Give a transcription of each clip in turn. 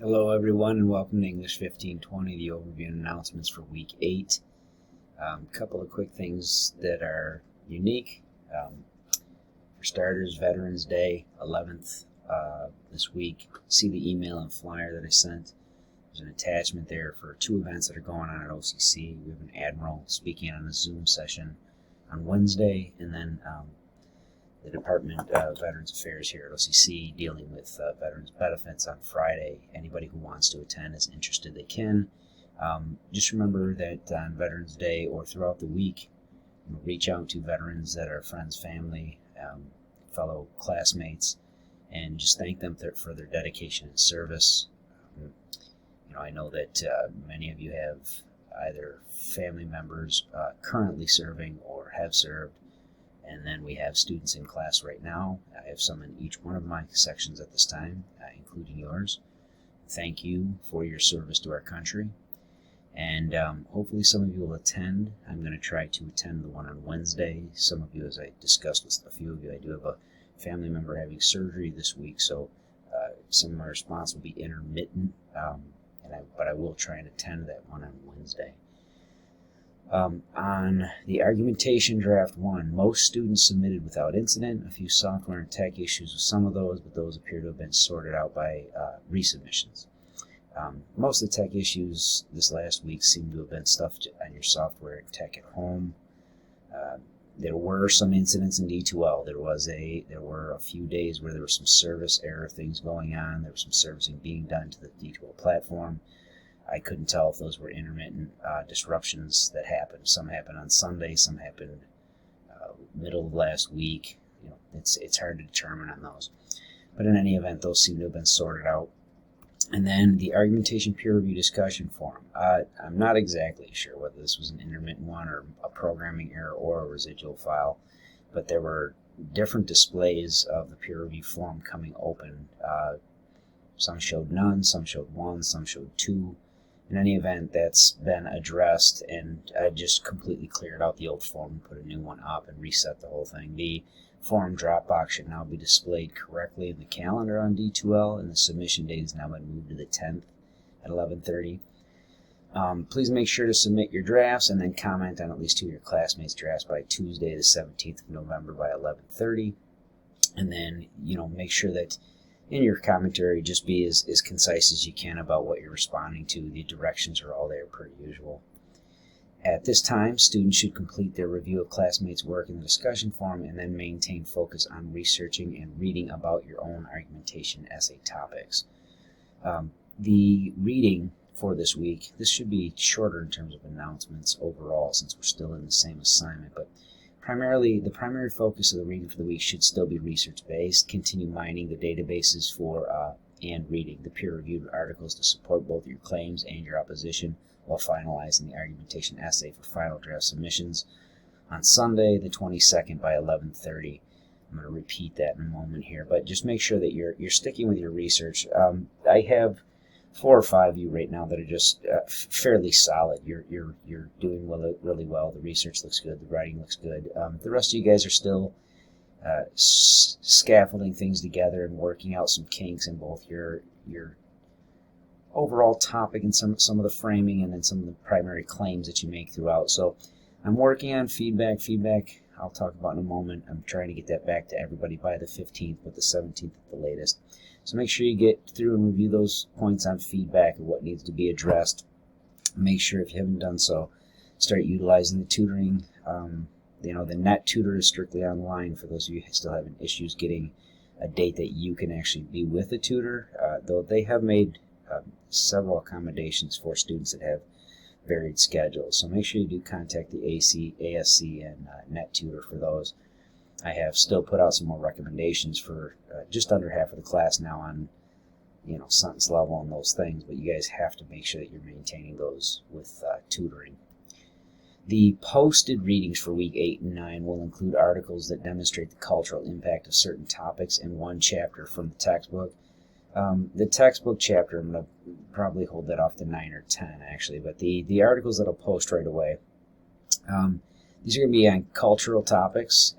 Hello everyone and welcome to English 1520, the overview and announcements for week 8. A couple of quick things that are unique. For starters, Veterans Day, 11th this week. See the email and flyer that I sent. There's an attachment there for 2 events that are going on at OCC. We have an Admiral speaking on a Zoom session on Wednesday, and then the Department of Veterans Affairs here at OCC dealing with veterans benefits on Friday. Anybody who wants to attend is interested, they can. Just remember that on Veterans Day or throughout the week, reach out to veterans that are friends, family, fellow classmates, and just thank them for their dedication and service. I know that many of you have either family members currently serving or have served. And then we have students in class right now. I have some in each one of my sections at this time, including yours. Thank you for your service to our country. And hopefully some of you will attend. I'm going to try to attend the one on Wednesday. Some of you, as I discussed with a few of you, I do have a family member having surgery this week, so some of my response will be intermittent. But I will try and attend that one on Wednesday. On the argumentation draft 1, most students submitted without incident. A few software and tech issues with some of those, but those appear to have been sorted out by resubmissions. Most of the tech issues this last week seem to have been stuff on your software and tech at home. There were some incidents in D2L. There were a few days where there were some service error things going on. There was some servicing being done to the D2L platform. I couldn't tell if those were intermittent disruptions that happened. Some happened on Sunday, some happened middle of last week. It's hard to determine on those. But in any event, those seem to have been sorted out. And then the argumentation peer review discussion forum. I'm not exactly sure whether this was an intermittent one or a programming error or a residual file, but there were different displays of the peer review forum coming open. Some showed none, some showed 1, some showed 2. In any event, that's been addressed, and I just completely cleared out the old form, put a new one up, and reset the whole thing. The forum Dropbox should now be displayed correctly in the calendar on D2L, and the submission date has now been moved to the 10th at 11:30. Please make sure to submit your drafts and then comment on at least 2 of your classmates' drafts by Tuesday, the 17th of November by 11:30. And then, make sure that in your commentary, just be as concise as you can about what you're responding to. The directions are all there per usual. At this time, students should complete their review of classmates' work in the discussion forum and then maintain focus on researching and reading about your own argumentation essay topics. The reading for this week, this should be shorter in terms of announcements overall since we're still in the same assignment, but the primary focus of the reading for the week should still be research-based. Continue mining the databases for and reading the peer-reviewed articles to support both your claims and your opposition while finalizing the argumentation essay for final draft submissions on Sunday, the 22nd by 11:30. I'm going to repeat that in a moment here, but just make sure that you're sticking with your research. I have 4 or 5 of you right now that are just fairly solid. You're doing really well. The research looks good. The writing looks good. The rest of you guys are still scaffolding things together and working out some kinks in both your overall topic and some of the framing and then some of the primary claims that you make throughout. So I'm working on feedback. I'll talk about in a moment. I'm trying to get that back to everybody by the 15th, but the 17th at the latest. So make sure you get through and review those points on feedback and what needs to be addressed. Make sure, if you haven't done so, start utilizing the tutoring. The net tutor is strictly online for those of you who still having issues getting a date that you can actually be with a tutor, though they have made several accommodations for students that have varied schedules. So make sure you do contact the ASC, and net tutor for those. I have still put out some more recommendations for just under half of the class now on, sentence level and those things, but you guys have to make sure that you're maintaining those with tutoring. The posted readings for week 8 and 9 will include articles that demonstrate the cultural impact of certain topics and 1 chapter from the textbook. The textbook chapter, I'm going to probably hold that off to 9 or 10 actually, but the articles that I'll post right away, these are going to be on cultural topics.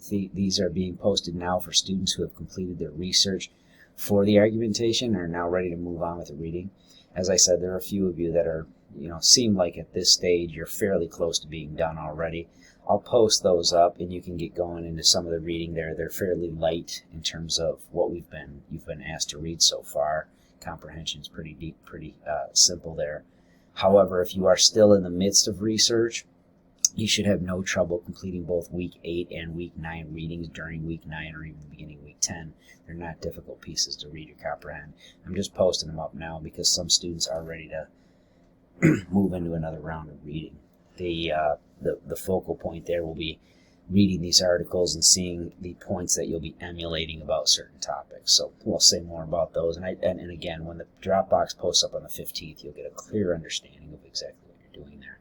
These are being posted now for students who have completed their research for the argumentation and are now ready to move on with the reading. As I said, there are a few of you that are, seem like at this stage you're fairly close to being done already. I'll post those up and you can get going into some of the reading there. They're fairly light in terms of what you've been asked to read so far. Comprehension is pretty deep, pretty simple there. However, if you are still in the midst of research, you should have no trouble completing both week 8 and week 9 readings during week 9 or even the beginning of week 10. They're not difficult pieces to read or comprehend. I'm just posting them up now because some students are ready to move into another round of reading. The focal point there will be reading these articles and seeing the points that you'll be emulating about certain topics. So we'll say more about those. And again, when the Dropbox posts up on the 15th, you'll get a clear understanding of exactly what you're doing there.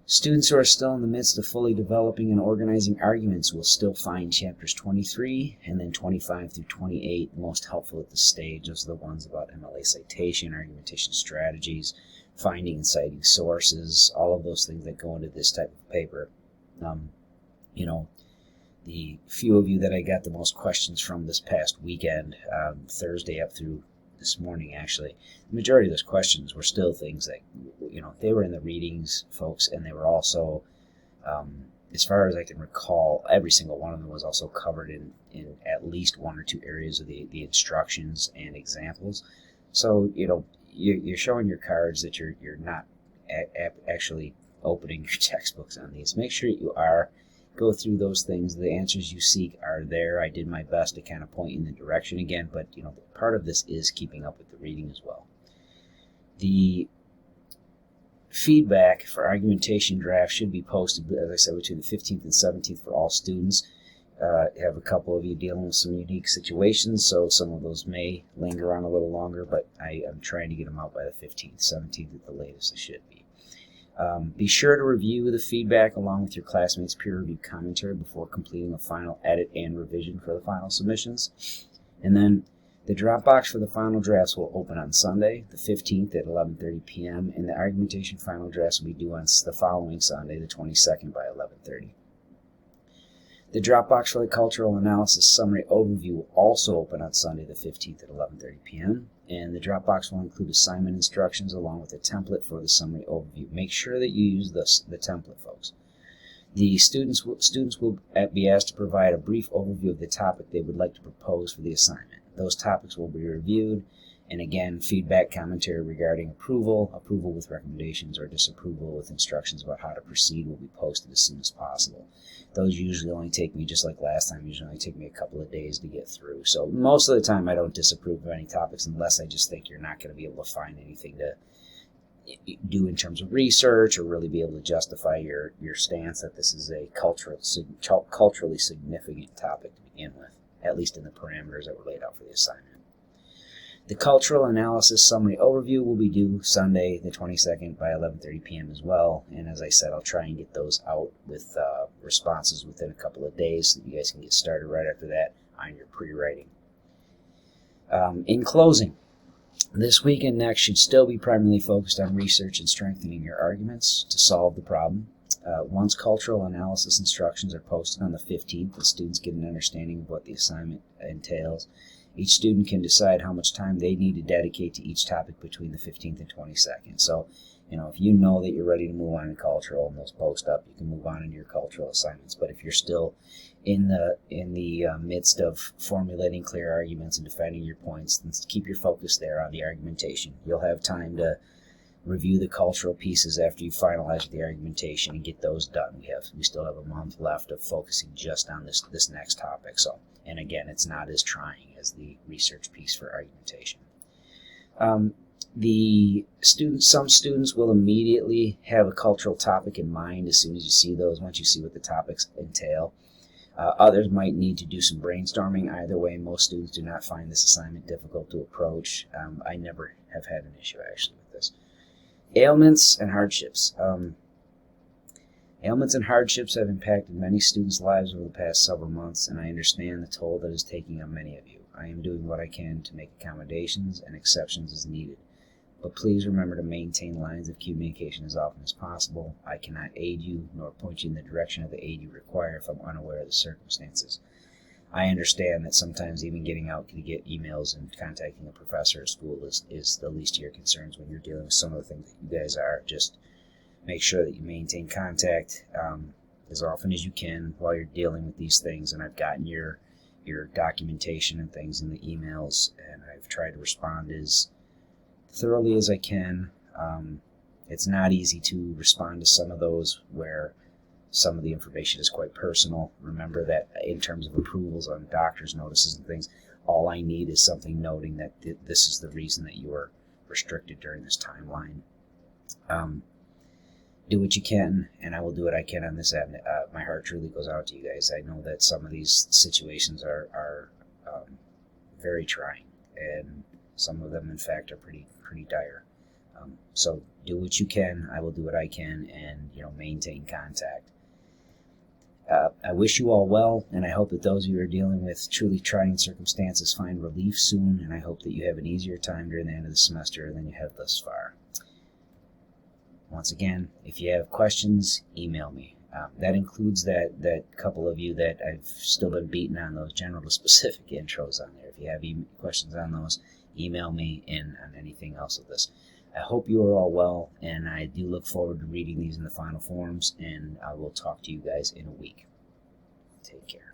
Students who are still in the midst of fully developing and organizing arguments will still find chapters 23 and then 25 through 28 most helpful at this stage. Those are the ones about MLA citation, argumentation strategies, finding and citing sources, all of those things that go into this type of paper. The few of you that I got the most questions from this past weekend, Thursday up through this morning actually, the majority of those questions were still things that, they were in the readings, folks, and they were also, as far as I can recall, every single one of them was also covered in at least one or two areas of the instructions and examples. So, you're showing your cards that you're not actually opening your textbooks on these. Make sure you are. Go through those things. The answers you seek are there. I did my best to kind of point in the direction again, but part of this is keeping up with the reading as well. The feedback for argumentation draft should be posted, as I said, between the 15th and 17th for all students. Have a couple of you dealing with some unique situations, so some of those may linger on a little longer, but I am trying to get them out by the 15th, 17th at the latest it should be. Be sure to review the feedback along with your classmates' peer-reviewed commentary before completing a final edit and revision for the final submissions. And then the Dropbox for the final drafts will open on Sunday, the 15th at 11:30 p.m., and the argumentation final drafts will be due on the following Sunday, the 22nd by 11:30. The Dropbox for the Cultural Analysis Summary Overview will also open on Sunday the 15th at 11:30 p.m. And the Dropbox will include assignment instructions along with a template for the summary overview. Make sure that you use the template, folks. The students will be asked to provide a brief overview of the topic they would like to propose for the assignment. Those topics will be reviewed, and again, feedback, commentary regarding approval with recommendations, or disapproval with instructions about how to proceed will be posted as soon as possible. Those usually only take me, just like last time, usually only take me a couple of days to get through. So most of the time I don't disapprove of any topics unless I just think you're not going to be able to find anything to do in terms of research or really be able to justify your stance that this is a culturally significant topic to begin with, at least in the parameters that were laid out for the assignment. The Cultural Analysis Summary Overview will be due Sunday the 22nd by 11:30 p.m. as well, and as I said, I'll try and get those out with responses within a couple of days so that you guys can get started right after that on your pre-writing. In closing, this week and next should still be primarily focused on research and strengthening your arguments to solve the problem. Once cultural analysis instructions are posted on the 15th, the students get an understanding of what the assignment entails. Each student can decide how much time they need to dedicate to each topic between the 15th and 22nd. So, if you know that you're ready to move on in cultural and those post up, you can move on in your cultural assignments. But if you're still in the midst of formulating clear arguments and defending your points, then keep your focus there on the argumentation. You'll have time to review the cultural pieces after you finalize the argumentation and get those done. We still have a month left of focusing just on this next topic. So, and again, it's not as trying as the research piece for argumentation. Some students will immediately have a cultural topic in mind as soon as you see those, once you see what the topics entail. Others might need to do some brainstorming. Either way, most students do not find this assignment difficult to approach. I never have had an issue actually with this. Ailments and hardships. Ailments and hardships have impacted many students' lives over the past several months, and I understand the toll that is taking on many of you. I am doing what I can to make accommodations and exceptions as needed. But please remember to maintain lines of communication as often as possible. I cannot aid you nor point you in the direction of the aid you require if I'm unaware of the circumstances. I understand that sometimes even getting out to get emails and contacting a professor at school is the least of your concerns when you're dealing with some of the things that you guys are. Just make sure that you maintain contact as often as you can while you're dealing with these things. And I've gotten your documentation and things in the emails, and I've tried to respond as thoroughly as I can. It's not easy to respond to some of those where some of the information is quite personal. Remember that in terms of approvals on doctor's notices and things, all I need is something noting that this is the reason that you are restricted during this timeline. Do what you can, and I will do what I can on this end. My heart truly goes out to you guys. I know that some of these situations are very trying, and some of them, in fact, are pretty dire. So do what you can. I will do what I can, and maintain contact. I wish you all well, and I hope that those of you who are dealing with truly trying circumstances find relief soon, and I hope that you have an easier time during the end of the semester than you have thus far. Once again, if you have questions, email me. That includes that couple of you that I've still been beating on those general to specific intros on there. If you have questions on those, email me and on anything else of this. I hope you are all well, and I do look forward to reading these in the final forms, and I will talk to you guys in a week. Take care.